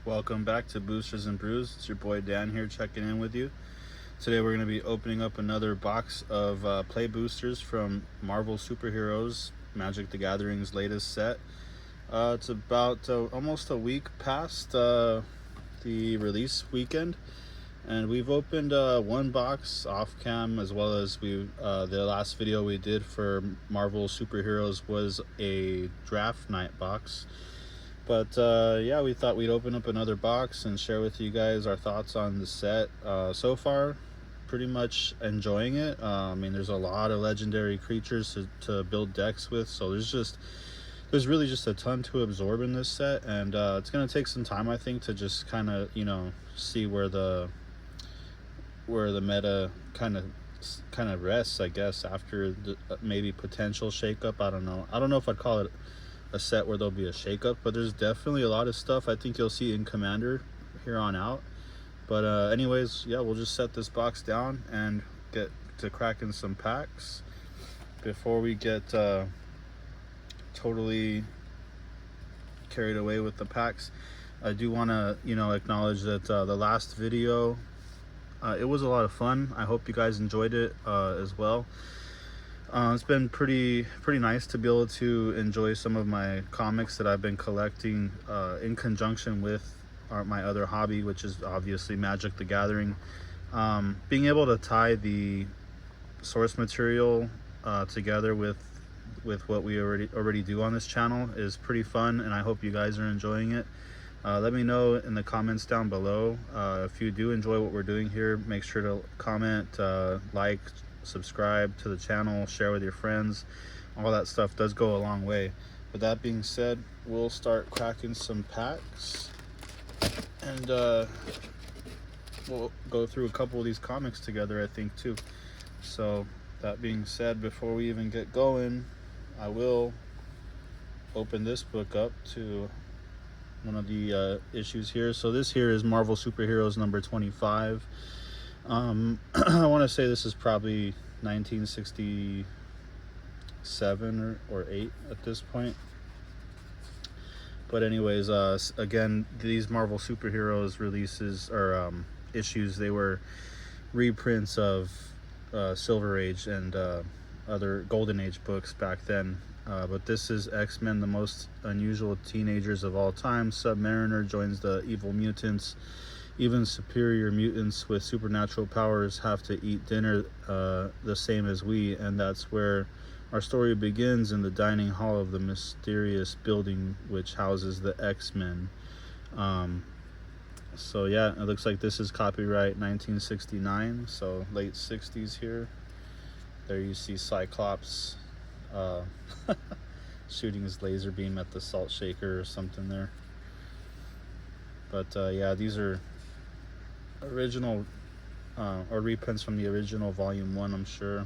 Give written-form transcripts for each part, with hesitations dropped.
Welcome back to Boosters and Brews. It's your boy Dan here checking in with you. Today we're going to be opening up another box of play boosters from Marvel Superheroes Magic the Gathering's latest set. It's about almost a week past the release weekend, and we've opened one box off cam, as well as the last video we did for Marvel Superheroes was a draft night box. But yeah, we thought we'd open up another box and share with you guys our thoughts on the set. So far, pretty much enjoying it. I mean, there's a lot of legendary creatures to build decks with, so there's really just a ton to absorb in this set, and it's gonna take some time, I think, to just kind of see where the meta kind of rests, I guess, after the maybe potential shakeup. I don't know if I'd call it a set where there'll be a shakeup, but there's definitely a lot of stuff I think you'll see in Commander here on out. But anyways, yeah, we'll just set this box down and get to cracking some packs before we get totally carried away with the packs. I do want to acknowledge that the last video, it was a lot of fun. I hope you guys enjoyed it as well. It's been pretty nice to be able to enjoy some of my comics that I've been collecting in conjunction with my other hobby, which is obviously Magic the Gathering. Being able to tie the source material together with what we already do on this channel is pretty fun, and I hope you guys are enjoying it. Let me know in the comments down below if you do enjoy what we're doing here. Make sure to comment, like, subscribe to the channel, share with your friends. All that stuff does go a long way. With that being said, we'll start cracking some packs, and we'll go through a couple of these comics together, I think, too. So that being said, before we even get going, I will open this book up to one of the issues here. So this here is Marvel Superheroes number 25. I want to say this is probably 1967 or 8 at this point. But anyways, again, these Marvel Superheroes releases or issues, they were reprints of Silver Age and other Golden Age books back then. But this is X-Men, the most unusual teenagers of all time. Submariner joins the evil mutants. Even superior mutants with supernatural powers have to eat dinner the same as we, and that's where our story begins, in the dining hall of the mysterious building which houses the X-Men. So yeah, it looks like this is copyright 1969, so late 60s here. There you see Cyclops shooting his laser beam at the salt shaker or something there. But yeah, these are original or reprints from the original volume 1, I'm sure.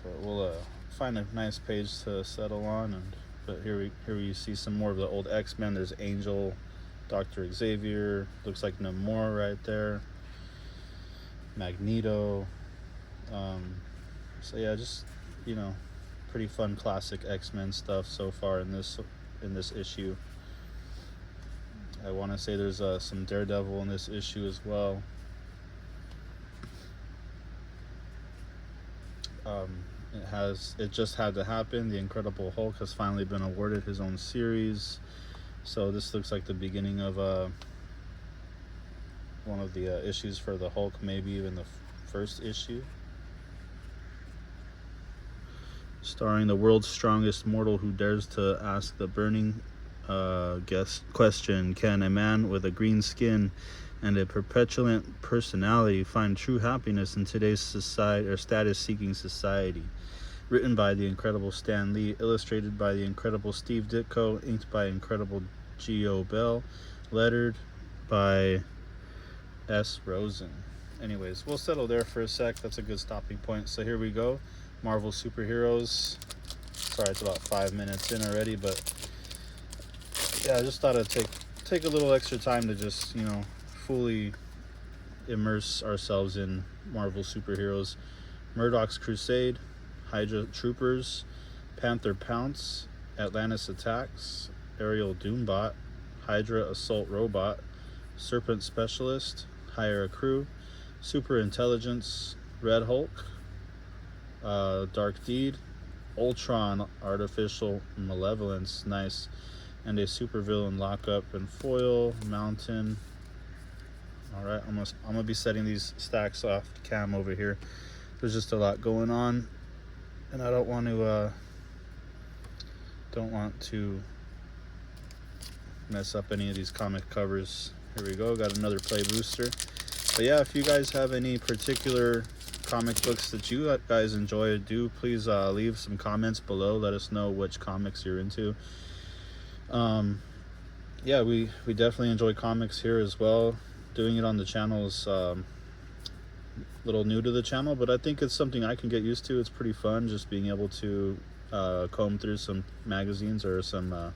But we'll find a nice page to settle on. But here you see some more of the old X-Men. There's Angel, Dr. Xavier, looks like Namor right there, Magneto. So yeah, just pretty fun classic X-Men stuff so far in this issue. I want to say there's some Daredevil in this issue as well. It just had to happen. The Incredible Hulk has finally been awarded his own series. So this looks like the beginning of one of the issues for the Hulk, maybe even the first issue. Starring the world's strongest mortal who dares to ask the burning question: can a man with a green skin and a perpetuant personality find true happiness in today's society or status-seeking society? Written by the incredible Stan Lee, illustrated by the incredible Steve Ditko, inked by incredible G.O. Bell, lettered by S. Rosen. Anyways, we'll settle there for a sec. That's a good stopping point. So here we go. Marvel Superheroes. Sorry, it's about 5 minutes in already, but yeah, I just thought I'd take a little extra time to just, fully immerse ourselves in Marvel Superheroes. Murdoch's Crusade, Hydra Troopers, Panther Pounce, Atlantis Attacks, Aerial Doombot, Hydra Assault Robot, Serpent Specialist, Hire a Crew, Super Intelligence, Red Hulk, Dark Deed, Ultron Artificial Malevolence, nice, and a supervillain lockup and foil, Mountain. All right, I'm gonna be setting these stacks off cam over here. There's just a lot going on, and I don't want to mess up any of these comic covers. Here we go, got another play booster. But yeah, if you guys have any particular comic books that you guys enjoy, do please leave some comments below. Let us know which comics you're into. Yeah, we definitely enjoy comics here as well. Doing it on the channel is a little new to the channel, but I think it's something I can get used to. It's pretty fun just being able to comb through some magazines or some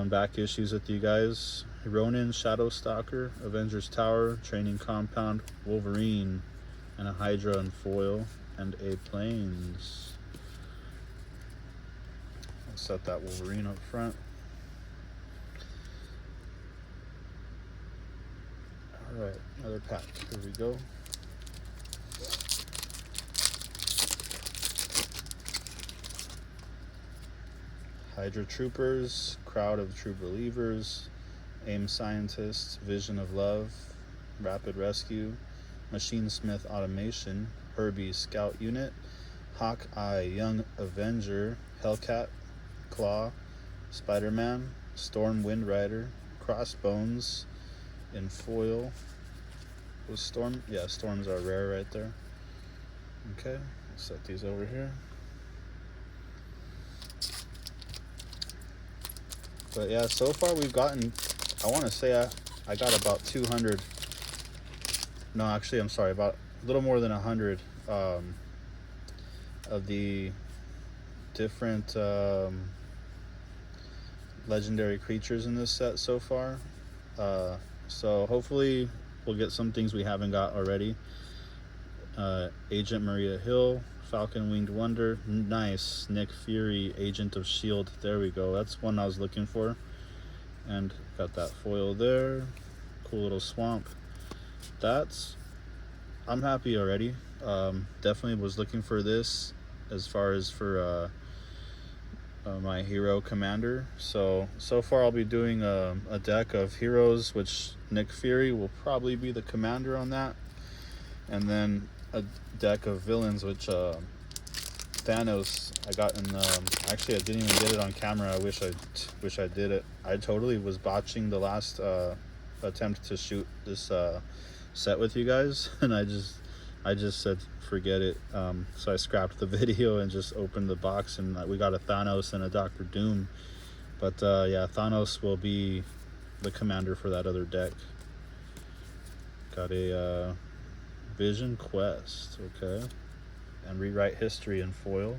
back issues with you guys. Ronin, Shadowstalker, Avengers Tower, Training Compound, Wolverine, and a Hydra and foil, and a Planes. I'll set that Wolverine up front. Alright, another pack. Here we go. Hydra Troopers, Crowd of True Believers, AIM Scientists, Vision of Love, Rapid Rescue, Machine Smith Automation, Herbie Scout Unit, Hawkeye Young Avenger, Hellcat, Claw, Spider-Man, Storm Wind Rider, Crossbones in foil. Was Storm? Yeah, Storms are rare right there. Okay, I'll set these over here. But yeah, so far we've gotten, I want to say I got about 200, no, actually, I'm sorry, about a little more than 100 of the different legendary creatures in this set so far. So hopefully we'll get some things we haven't got already. Agent Maria Hill, Falcon Winged Wonder, nice. Nick Fury, Agent of S.H.I.E.L.D. There we go. That's one I was looking for. And got that foil there. Cool little swamp. I'm happy already. Definitely was looking for this as far as for my hero commander. So far I'll be doing a deck of heroes, which Nick Fury will probably be the commander on that. And then a deck of villains, which Thanos I got in actually I didn't even get it on camera. I wish I did it. I totally was botching the last attempt to shoot this set with you guys, and I just said forget it. So I scrapped the video and just opened the box, and we got a Thanos and a Doctor Doom. But yeah, Thanos will be the commander for that other deck. Got a Vision Quest, okay, and Rewrite History in foil.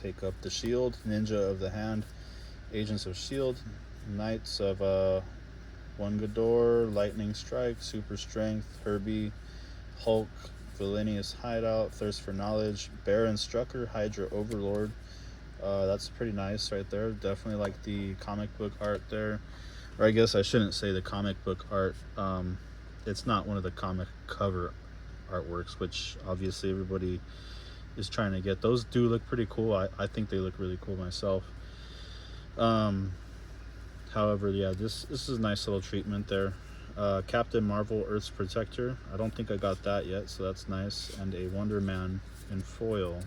Take Up the Shield, Ninja of the Hand, Agents of S.H.I.E.L.D., Knights of One Ghidorah, Lightning Strike, Super Strength, Herbie, Hulk, Villainous Hideout, Thirst for Knowledge, Baron Strucker, Hydra Overlord. That's pretty nice right there. Definitely like the comic book art there. Or I guess I shouldn't say the comic book art. It's not one of the comic cover artworks, which obviously everybody is trying to get. Those do look pretty cool. I think they look really cool myself. However, yeah, this is a nice little treatment there. Captain Marvel, Earth's Protector. I don't think I got that yet, so that's nice. And a Wonder Man in foil.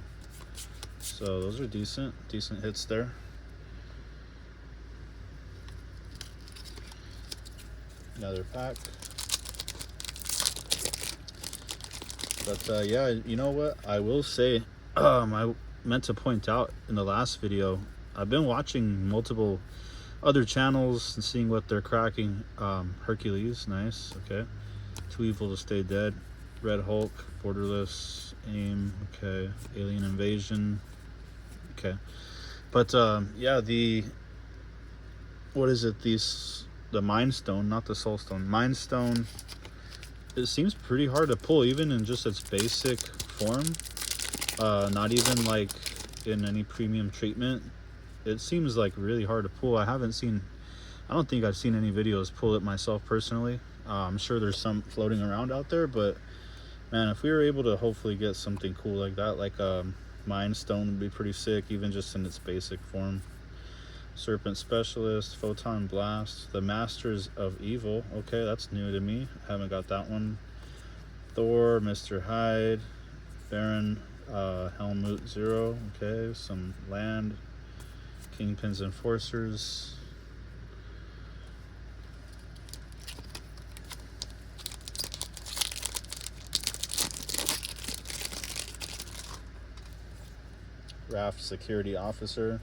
So those are decent hits there. Another pack. But yeah, you know what? I will say, I meant to point out in the last video, I've been watching multiple other channels and seeing what they're cracking. Hercules, nice, okay. Too Evil to Stay Dead, Red Hulk, Borderless, AIM, okay. Alien Invasion, okay. But yeah, what is it, the Mind Stone, not the Soul Stone, Mind Stone it seems pretty hard to pull, even in just its basic form. Not even like in any premium treatment. It seems like really hard to pull. I don't think I've seen any videos pull it myself personally. I'm sure there's some floating around out there, but man, if we were able to hopefully get something cool like that, like Mind Stone would be pretty sick, even just in its basic form. Serpent Specialist, Photon Blast, the Masters of Evil. Okay, that's new to me. I haven't got that one. Thor, Mr. Hyde, Baron Helmut Zero. Okay, some land. Kingpin's Enforcers. Raft Security Officer.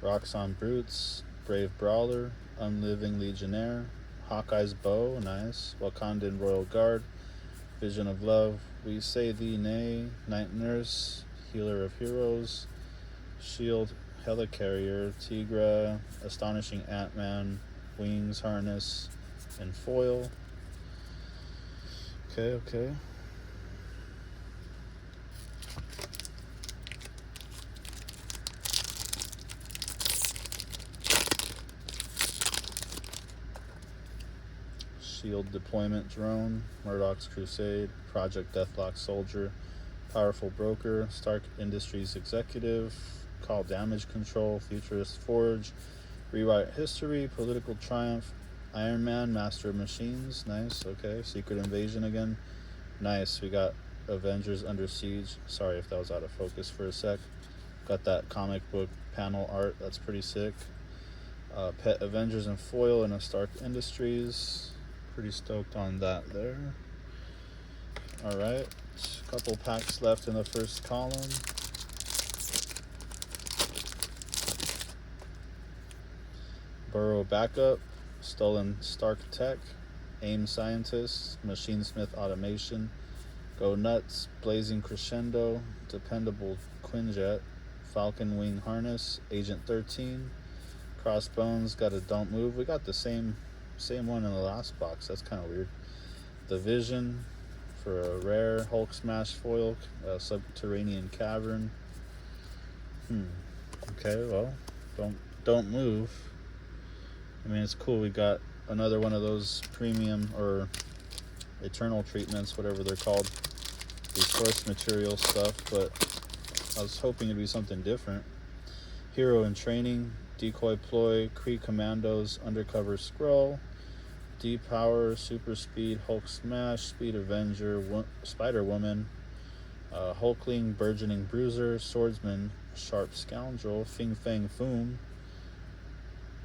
Roxxon Brutes, Brave Brawler, Unliving Legionnaire, Hawkeye's Bow, nice, Wakandan Royal Guard, Vision of Love, We Say Thee Nay, Night Nurse, Healer of Heroes, Shield Helicarrier, Tigra, Astonishing Ant-Man, Wings Harness, and Foil. Okay. Shield Deployment Drone, Murdoch's Crusade, Project Deathlock Soldier, Powerful Broker, Stark Industries Executive, Call Damage Control, Futurist Forge, Rewrite History, Political Triumph, Iron Man, Master of Machines, nice, okay, Secret Invasion again, nice, we got Avengers Under Siege, sorry if that was out of focus for a sec, got that comic book panel art, that's pretty sick, Pet Avengers and Foil in a Stark Industries, pretty stoked on that there. Alright, a couple packs left in the first column. Burrow Backup, Stolen Stark Tech, AIM Scientist, Machinesmith Automation, Go Nuts, Blazing Crescendo, Dependable Quinjet, Falcon Wing Harness, Agent 13, Crossbones, got a Don't Move. We got the same one in the last box. That's kind of weird. The Vision for a rare, Hulk Smash Foil, Subterranean Cavern. Okay, well, don't move. I mean, it's cool. We got another one of those premium or eternal treatments, whatever they're called, the source material stuff, but I was hoping it'd be something different. Hero in Training, Decoy Ploy, Kree Commandos, Undercover Scroll, D-Power, Super Speed, Hulk Smash, Speed Avenger, Spider-Woman, Hulkling, Burgeoning Bruiser, Swordsman, Sharp Scoundrel, Fing Fang Foom,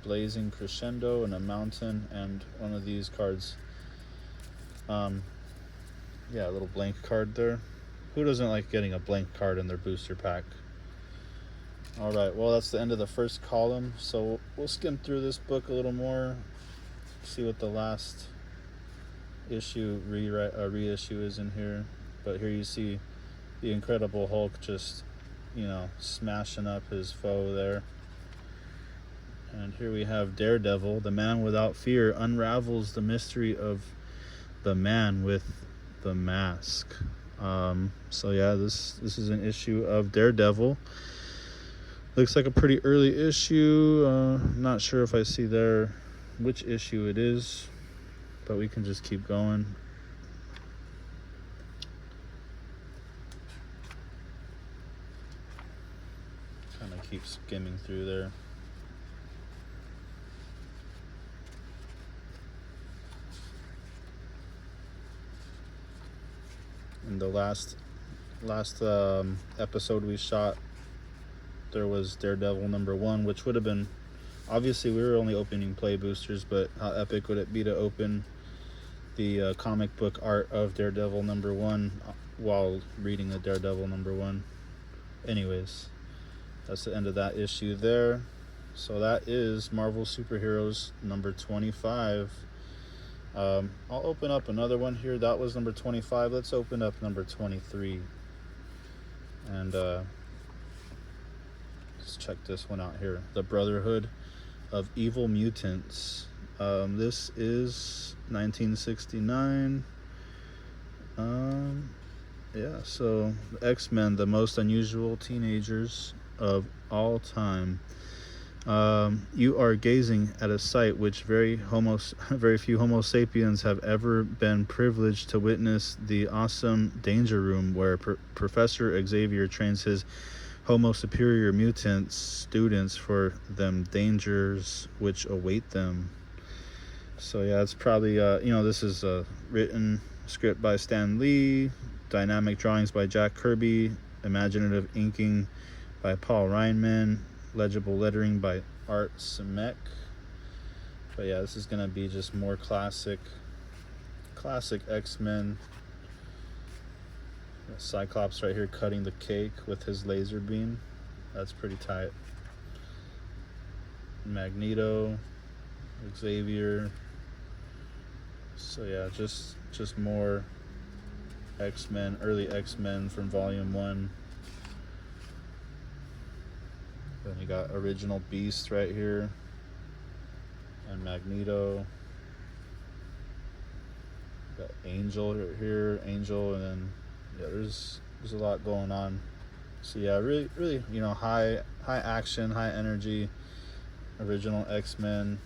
Blazing Crescendo, and a Mountain, and one of these cards. Yeah, a little blank card there. Who doesn't like getting a blank card in their booster pack? Alright, well, that's the end of the first column, so we'll skim through this book a little more, see what the last issue reissue is in here. But here you see the Incredible Hulk just, smashing up his foe there. And here we have Daredevil, the man without fear, unravels the mystery of the man with the mask. So yeah, this is an issue of Daredevil. Looks like a pretty early issue. Not sure if I see there which issue it is, but we can just keep going. Kind of keep skimming through there. In the last episode we shot, there was Daredevil #1, which would have been, obviously we were only opening play boosters, but how epic would it be to open the comic book art of Daredevil #1 while reading the Daredevil #1. Anyways, that's the end of that issue there. So that is Marvel Superheroes #25. I'll open up another one here. That was #25. Let's open up #23. And let's check this one out here. The Brotherhood of Evil Mutants. This is 1969. Yeah, so X-Men, the most unusual teenagers of all time. You are gazing at a sight which very few Homo sapiens have ever been privileged to witness, the awesome Danger Room, where Professor Xavier trains his Homo superior mutant students for them dangers which await them. So yeah, it's probably this is a written script by Stan Lee, dynamic drawings by Jack Kirby, imaginative inking by Paul Reinman, legible lettering by Art Simek. But yeah, this is gonna be just more classic X-Men. Cyclops right here cutting the cake with his laser beam. That's pretty tight. Magneto, Xavier. So yeah, just more X-Men, early X-Men from Volume 1. Then you got original Beast right here, and Magneto. Got Angel right here, Angel, and then yeah, there's a lot going on. So yeah, really high action, high energy, original X-Men.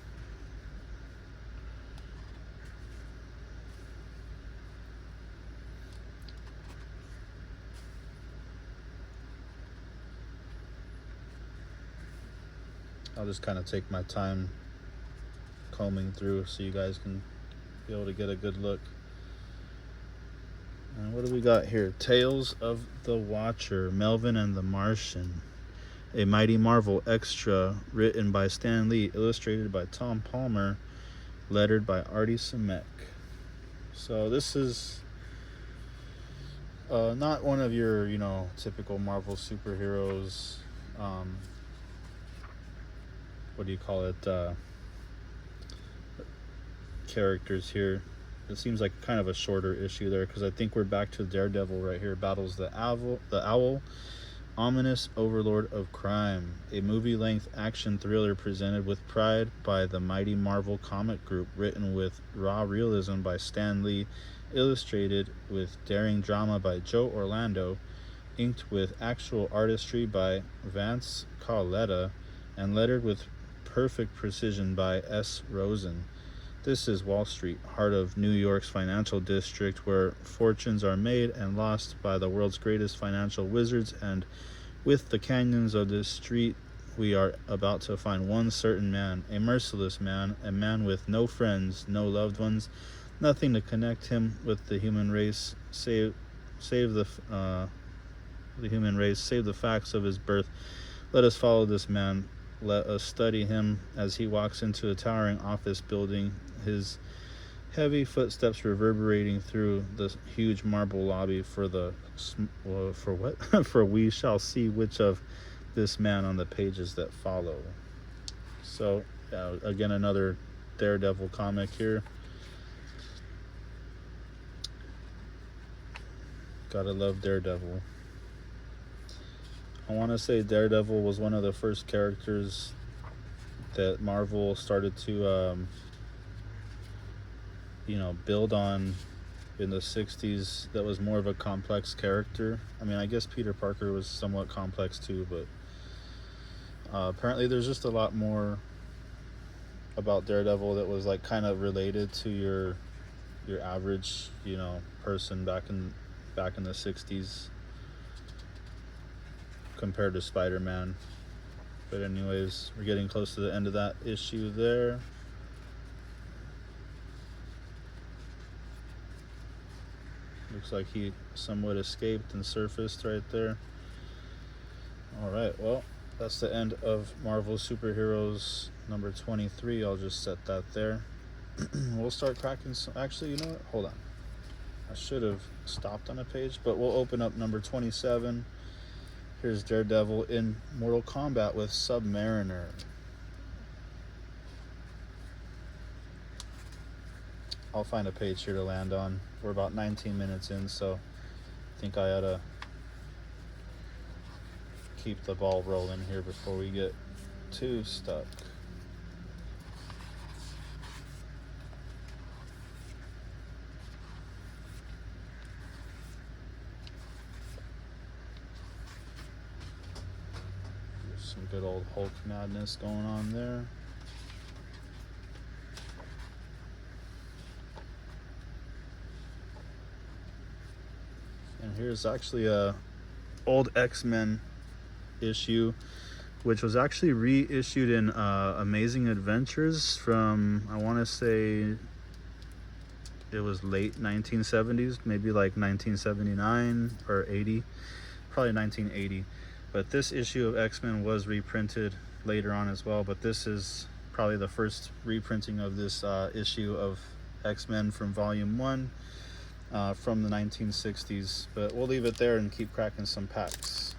I'll just kind of take my time combing through so you guys can be able to get a good look. And what do we got here? Tales of the Watcher, Melvin and the Martian. A Mighty Marvel extra written by Stan Lee, illustrated by Tom Palmer, lettered by Artie Simek. So this is not one of your, typical Marvel superheroes. What do you call it? Characters here. It seems like kind of a shorter issue there, because I think we're back to Daredevil right here. Battles the owl, ominous overlord of crime. A movie-length action thriller presented with pride by the Mighty Marvel Comic Group, written with raw realism by Stan Lee, illustrated with daring drama by Joe Orlando, inked with actual artistry by Vance Carletta, and lettered with perfect precision by S. Rosen. This is Wall Street, heart of New York's financial district, where fortunes are made and lost by the world's greatest financial wizards, and with the canyons of this street, we are about to find one certain man, a merciless man, a man with no friends, no loved ones, nothing to connect him with the human race, save the human race, save the facts of his birth. Let us follow this man. Let us study him as he walks into a towering office building, his heavy footsteps reverberating through the huge marble lobby. For we shall see which of this man on the pages that follow. So again, another Daredevil comic here. Gotta love Daredevil. I want to say Daredevil was one of the first characters that Marvel started to, build on in the 60s. That was more of a complex character. I mean, I guess Peter Parker was somewhat complex too, but apparently there's just a lot more about Daredevil that was like kind of related to your average, person back in the 60s. Compared to Spider-Man. But anyways, we're getting close to the end of that issue there. Looks like he somewhat escaped and surfaced right there. Alright, well, that's the end of Marvel Superheroes number 23. I'll just set that there. We'll start cracking some... Actually, you know what? Hold on. I should have stopped on a page, but we'll open up number 27. Here's Daredevil in Mortal Kombat with Submariner. I'll find a page here to land on. We're about 19 minutes in, so I think I ought to keep the ball rolling here before we get too stuck. Some good old Hulk madness going on there. And here's actually a old X-Men issue, which was actually reissued in Amazing Adventures from, I want to say it was late 1970s, maybe like 1979 or 80, probably 1980. But this issue of X-Men was reprinted later on as well, but this is probably the first reprinting of this issue of X-Men from Volume 1 from the 1960s. But we'll leave it there and keep cracking some packs.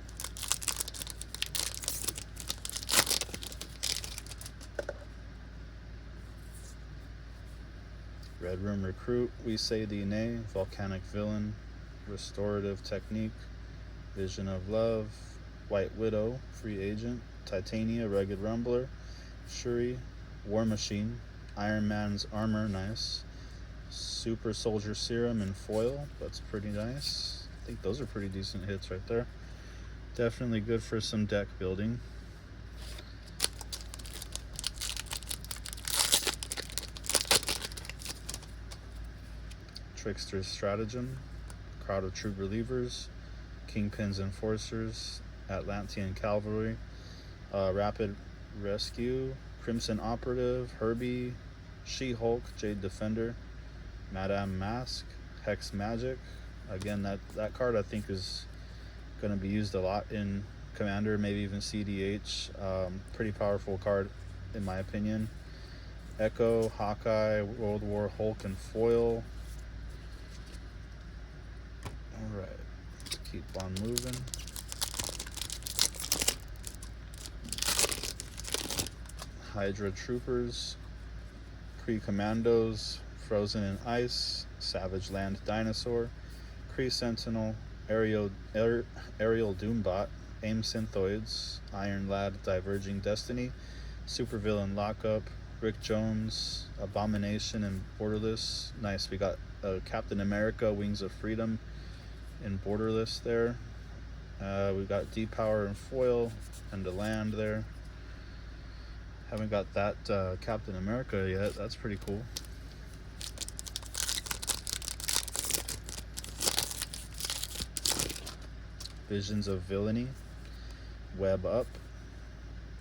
Red Room Recruit, We Say Thee Nay, Volcanic Villain, Restorative Technique, Vision of Love, White Widow, Free Agent, Titania, Rugged Rumbler, Shuri, War Machine, Iron Man's Armor, nice, Super Soldier Serum in foil, that's pretty nice. I think those are pretty decent hits right there. Definitely good for some deck building. Trickster's Stratagem, Crowd of True Believers, Kingpin's Enforcers, Atlantean Cavalry, Rapid Rescue, Crimson Operative, Herbie, She-Hulk, Jade Defender, Madame Mask, Hex Magic. Again, that card I think is going to be used a lot in Commander, maybe even CDH. Pretty powerful card in my opinion. Echo, Hawkeye, World War Hulk and foil. Alright, let's keep on moving. Hydra Troopers, Kree Commandos, Frozen in Ice, Savage Land Dinosaur, Kree Sentinel, Aerial Doombot, AIM Synthoids, Iron Lad Diverging Destiny, Supervillain Lockup, Rick Jones, Abomination and Borderless. Nice, we got Captain America, Wings of Freedom in Borderless there. We've got D-Power and foil and the land there. Haven't got that Captain America yet. That's pretty cool. Visions of Villainy, Web Up,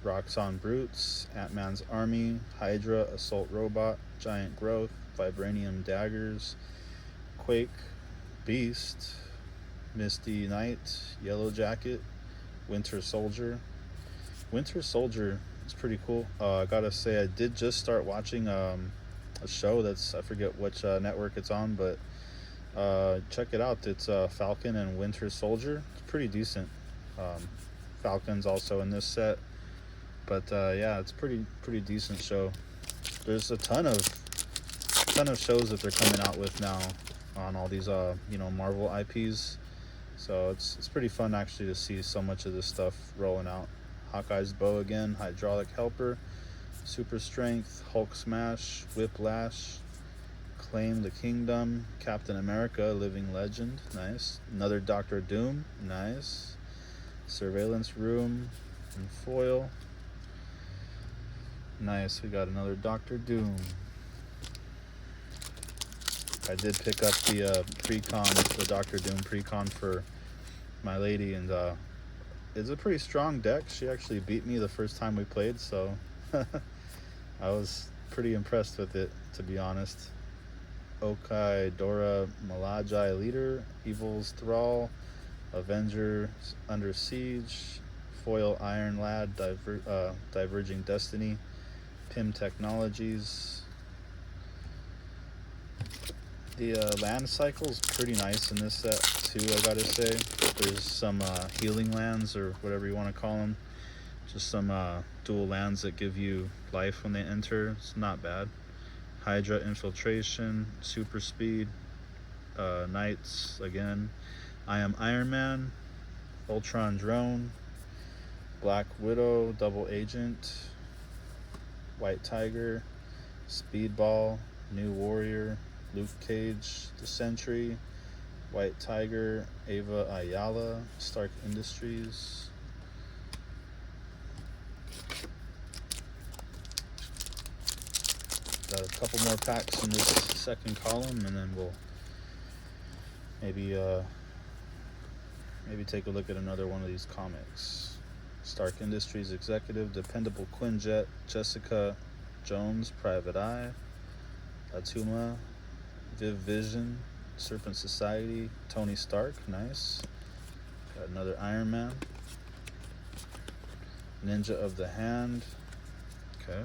Roxxon Brutes, Ant-Man's Army, Hydra, Assault Robot, Giant Growth, Vibranium Daggers, Quake, Beast, Misty Knight, Yellow Jacket, Winter Soldier. Winter Soldier is pretty cool. I gotta say, I did just start watching a show that's, I forget which network it's on, but check it out. It's Falcon and Winter Soldier. It's pretty decent. Falcon's also in this set, but yeah, it's pretty decent show. There's a ton of shows that they're coming out with now on all these Marvel IPs. So it's pretty fun actually to see so much of this stuff rolling out. Hawkeye's Bow again, Hydraulic Helper, Super Strength, Hulk Smash, Whiplash, Claim the Kingdom, Captain America, Living Legend, nice. Another Doctor Doom, nice. Surveillance Room and foil. Nice, we got another Doctor Doom. I did pick up the pre-con, the Doctor Doom pre-con for my lady, and it's a pretty strong deck. She actually beat me the first time we played, so I was pretty impressed with it, to be honest. Okai Dora Malajai Leader, Evil's Thrall, Avenger Under Siege, Foil Iron Lad, Diverging Destiny, Pym Technologies. The land cycle is pretty nice in this set too, I gotta say. There's some healing lands, or whatever you want to call them. Just some dual lands that give you life when they enter. It's not bad. Hydra Infiltration, Super Speed, Knights again. I Am Iron Man, Ultron Drone, Black Widow, Double Agent, White Tiger, Speedball, New Warrior, Luke Cage, The Sentry, White Tiger, Ava Ayala, Stark Industries. got a couple more packs in this second column, and then we'll maybe take a look at another one of these comics. Stark Industries Executive, Dependable Quinjet, Jessica Jones, Private Eye, Atuma, Viv Vision, Serpent Society, Tony Stark, nice. Got another Iron Man, Ninja of the Hand, okay.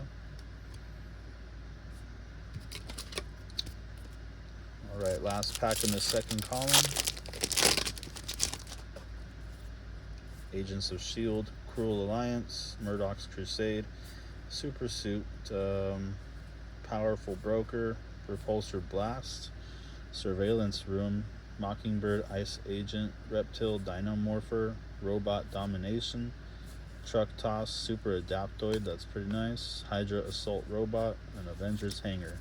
Alright, last pack in the second column. Agents of S.H.I.E.L.D., Cruel Alliance, Murdoch's Crusade, Super Suit, Powerful Broker, Repulsor Blast, Surveillance Room, Mockingbird Ice Agent, Reptile Dinomorpher, Robot Domination, Truck Toss, Super Adaptoid, that's pretty nice, Hydra Assault Robot, and Avengers Hangar.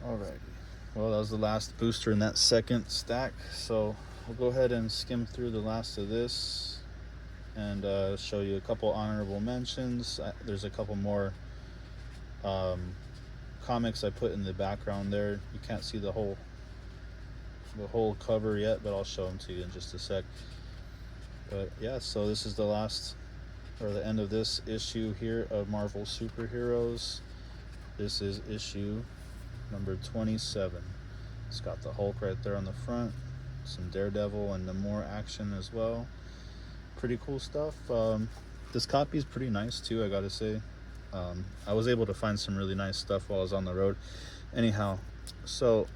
Alrighty, well, that was the last booster in that second stack, so we'll go ahead and skim through the last of this and show you a couple honorable mentions. There's a couple more comics I put in the background there. You can't see the whole cover yet, but I'll show them to you in just a sec. But yeah, so this is the last, or the end of this issue here of Marvel Superheroes. This is issue number 27. It's got the Hulk right there on the front, some Daredevil and the more action as well. Pretty cool stuff. This copy is pretty nice too, I gotta say. I was able to find some really nice stuff while I was on the road. Anyhow, so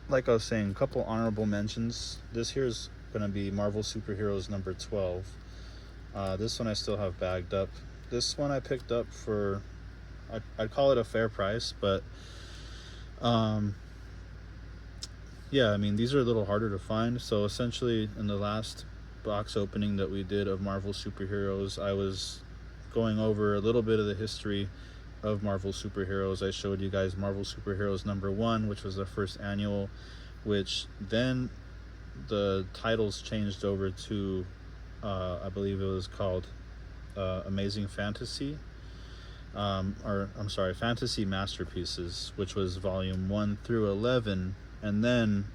like I was saying, a couple honorable mentions. This here is gonna be Marvel Superheroes number 12. This one I still have bagged up. This one I picked up for, I'd call it a fair price, but yeah, I mean, these are a little harder to find. So essentially in the last box opening that we did of Marvel Superheroes, I was going over a little bit of the history of Marvel Superheroes. I showed you guys Marvel Superheroes number 1, which was the first annual, which then the titles changed over to I believe it was called Amazing Fantasy, or I'm sorry, Fantasy Masterpieces, which was volume 1 through 11, and then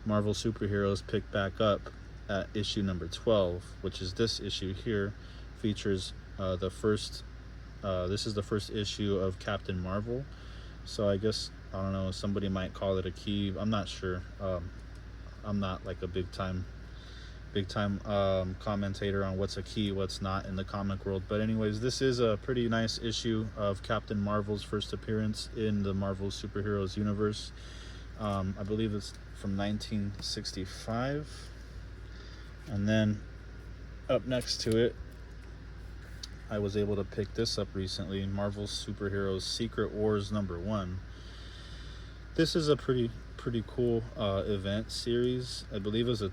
Marvel Superheroes picked back up at issue number 12, which is this issue here. Features the first, this is the first issue of Captain Marvel. So I guess, I don't know, somebody might call it a key, I'm not sure. I'm not like a big time commentator on what's a key, what's not in the comic world, but anyways, this is a pretty nice issue of Captain Marvel's first appearance in the Marvel Superheroes universe. I believe it's from 1965. And then up next to it, I was able to pick this up recently, Marvel Superheroes Secret Wars number 1. This is a pretty cool event series. I believe it was it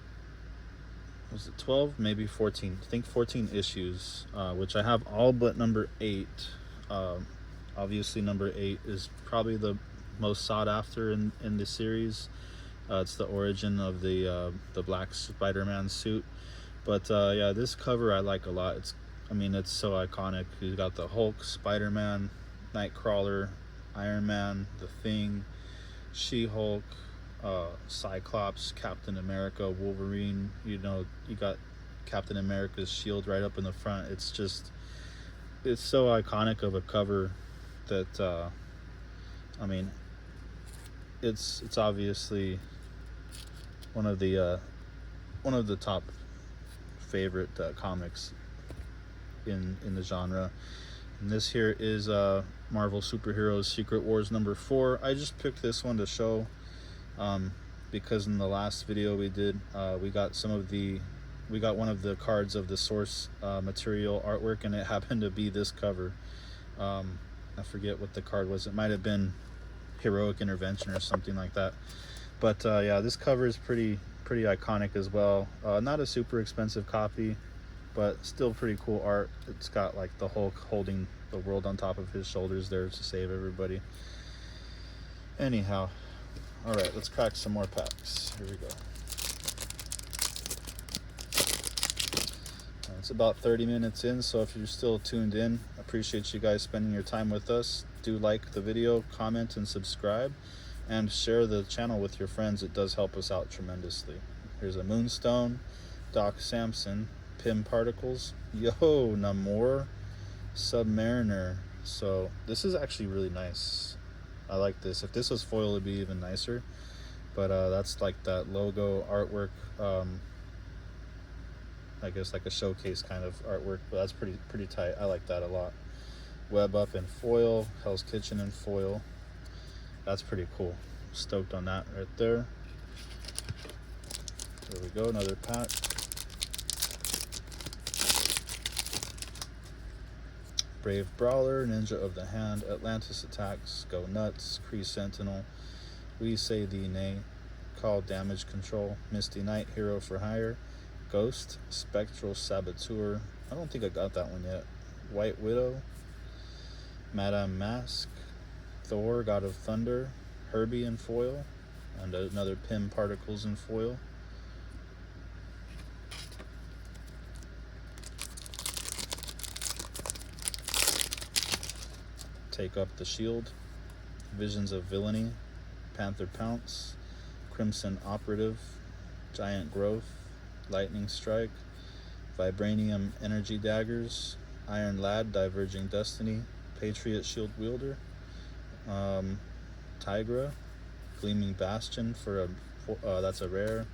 12, maybe 14, I think 14 issues, which I have all but number 8. Obviously number 8 is probably the most sought after in the series. It's the origin of the black Spider-Man suit. But yeah, this cover I like a lot. It's so iconic. You got the Hulk, Spider-Man, Nightcrawler, Iron Man, The Thing, She-Hulk, Cyclops, Captain America, Wolverine. You know, you got Captain America's shield right up in the front. It's so iconic of a cover that it's obviously one of the top favorite comics in the genre. And this here is Marvel Superheroes Secret Wars number 4. I just picked this one to show because in the last video we did, we got one of the cards of the source material artwork, and it happened to be this cover. I forget what the card was. It might have been Heroic Intervention or something like that. But yeah, this cover is pretty iconic as well. Not a super expensive copy, but still pretty cool art. It's got like the Hulk holding the world on top of his shoulders there to save everybody. Anyhow, all right, let's crack some more packs. Here we go. It's about 30 minutes in, so if you're still tuned in, I appreciate you guys spending your time with us. Do like the video, comment, and subscribe, and share the channel with your friends. It does help us out tremendously. Here's a Moonstone, Doc Samson, Pim Particles, Yo Namor, Submariner. So this is actually really nice. I like this. If this was foil, it'd be even nicer. But that's like that logo artwork. I guess like a showcase kind of artwork, but that's pretty tight. I like that a lot. Web Up in foil, Hell's Kitchen in foil. That's pretty cool. Stoked on that right there. There we go, another pack. Brave Brawler, Ninja of the Hand, Atlantis Attacks, Go Nuts, Kree Sentinel, We Say Thee Nay, Call Damage Control, Misty Knight, Hero for Hire, Ghost, Spectral Saboteur, I don't think I got that one yet, White Widow, Madame Mask, Thor, God of Thunder, Herbie in foil, and another Pim Particles in foil. Take Up the Shield, Visions of Villainy, Panther Pounce, Crimson Operative, Giant Growth, Lightning Strike, Vibranium Energy Daggers, Iron Lad, Diverging Destiny, Patriot Shield Wielder, Tigra, Gleaming Bastion for that's a rare,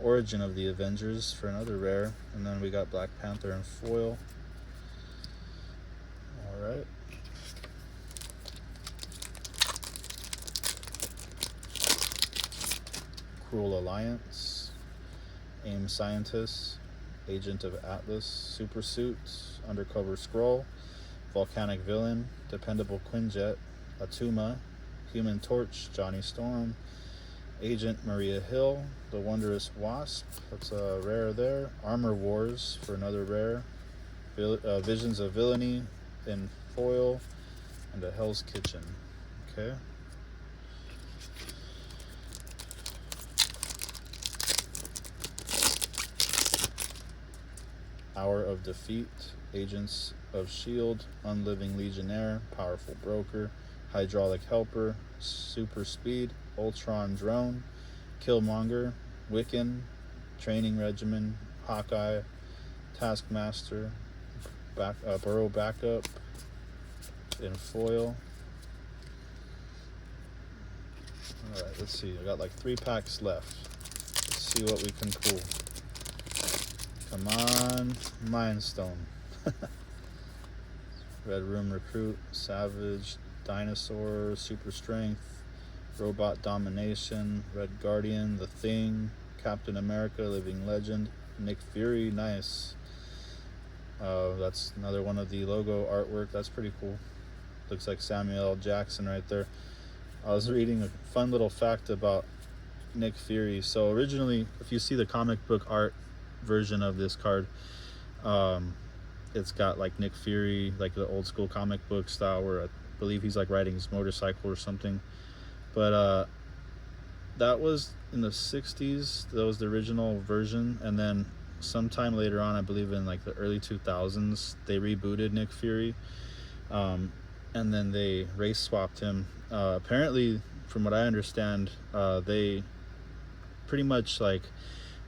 Origin of the Avengers for another rare, and then we got Black Panther in foil. All right. Cruel Alliance, AIM Scientist, Agent of Atlas, Super Suit, Undercover Scroll, Volcanic Villain, Dependable Quinjet, Atuma, Human Torch, Johnny Storm, Agent Maria Hill, The Wondrous Wasp, that's a rare there, Armor Wars for another rare, Visions of Villainy in foil, and a Hell's Kitchen. Okay. Hour of Defeat, Agents of S.H.I.E.L.D., Unliving Legionnaire, Powerful Broker, Hydraulic Helper, Super Speed, Ultron Drone, Killmonger, Wiccan, Training Regimen, Hawkeye, Taskmaster, Burrow Backup in foil. Alright, let's see. I got like 3 packs left. Let's see what we can pull. Come on, Mind Stone. Red Room Recruit, Savage, Dinosaur, Super Strength, Robot Domination, Red Guardian, The Thing, Captain America, Living Legend, Nick Fury, nice. That's another one of the logo artwork. That's pretty cool. Looks like Samuel L. Jackson right there. I was reading a fun little fact about Nick Fury. So originally, if you see the comic book art version of this card, it's got like Nick Fury, like the old school comic book style, where I believe he's like riding his motorcycle or something. But that was in the 60s. That was the original version, and then sometime later on, I believe in like the early 2000s, they rebooted Nick Fury, and then they race swapped him. Apparently, from what I understand, they pretty much like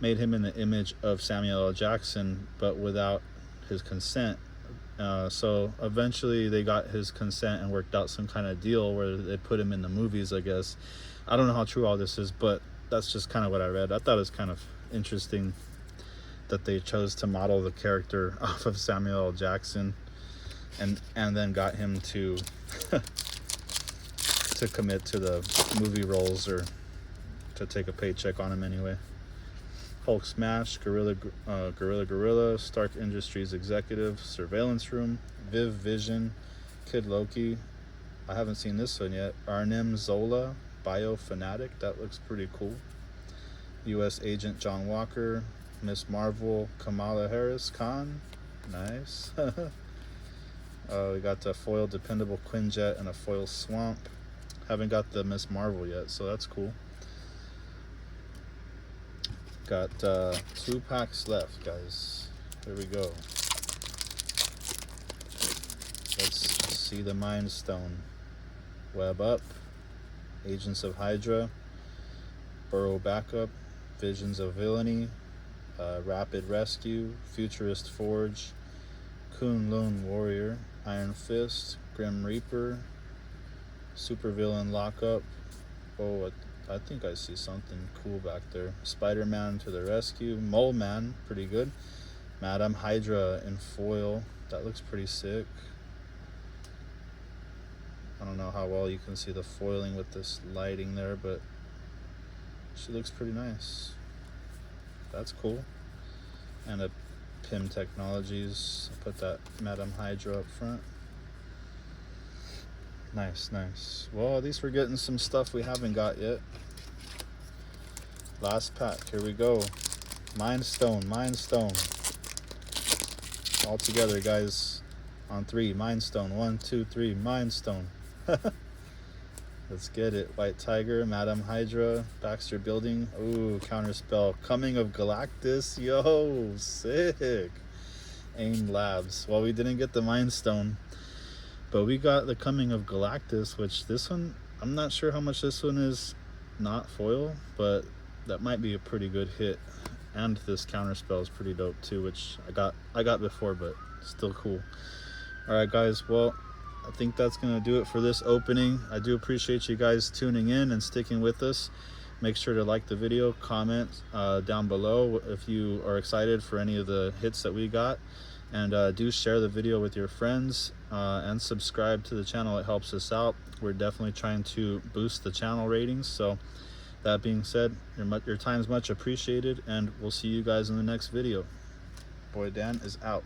made him in the image of Samuel L. Jackson, but without his consent. So eventually they got his consent and worked out some kind of deal where they put him in the movies, I guess. I don't know how true all this is, but that's just kind of what I read. I thought it was kind of interesting that they chose to model the character off of Samuel L. Jackson and then got him to to commit to the movie roles, or to take a paycheck on him anyway. Hulk Smash, Gorilla, Stark Industries Executive, Surveillance Room, Viv Vision, Kid Loki. I haven't seen this one yet. Arnim Zola, Biofanatic. That looks pretty cool. U.S. Agent John Walker, Miss Marvel, Kamala Harris Khan. Nice. We got the foil Dependable Quinjet and a foil Swamp. Haven't got the Miss Marvel yet, so that's cool. Got 2 packs left, guys. Here we go. Let's see the Mind Stone. Web Up, Agents of Hydra, Burrow Backup, Visions of Villainy, Rapid Rescue, Futurist Forge, Kunlun Warrior, Iron Fist, Grim Reaper, Supervillain Lockup. Oh, I think I see something cool back there. Spider-Man to the rescue. Mole Man, pretty good. Madam Hydra in foil. That looks pretty sick. I don't know how well you can see the foiling with this lighting there, but she looks pretty nice. That's cool. And a PIM Technologies. I'll put that Madam Hydra up front. Nice, nice. Well, at least we're getting some stuff we haven't got yet. Last pack, here we go. Mind Stone, Mind Stone. All together, guys. On 3, Mind Stone. 1, 2, 3, Mind Stone. Let's get it. White Tiger, Madam Hydra, Baxter Building. Ooh, Counterspell. Coming of Galactus. Yo, sick. AIM Labs. Well, we didn't get the Mind Stone, but we got the Coming of Galactus, which this one, I'm not sure how much this one is not foil, but that might be a pretty good hit. And this Counterspell is pretty dope too, which I got before, but still cool. All right, guys. Well, I think that's gonna do it for this opening. I do appreciate you guys tuning in and sticking with us. Make sure to like the video, comment down below if you are excited for any of the hits that we got, and do share the video with your friends, and subscribe to the channel. It helps us out. We're definitely trying to boost the channel ratings. So that being said, your time's much appreciated, and we'll see you guys in the next video. Boy Dan is out.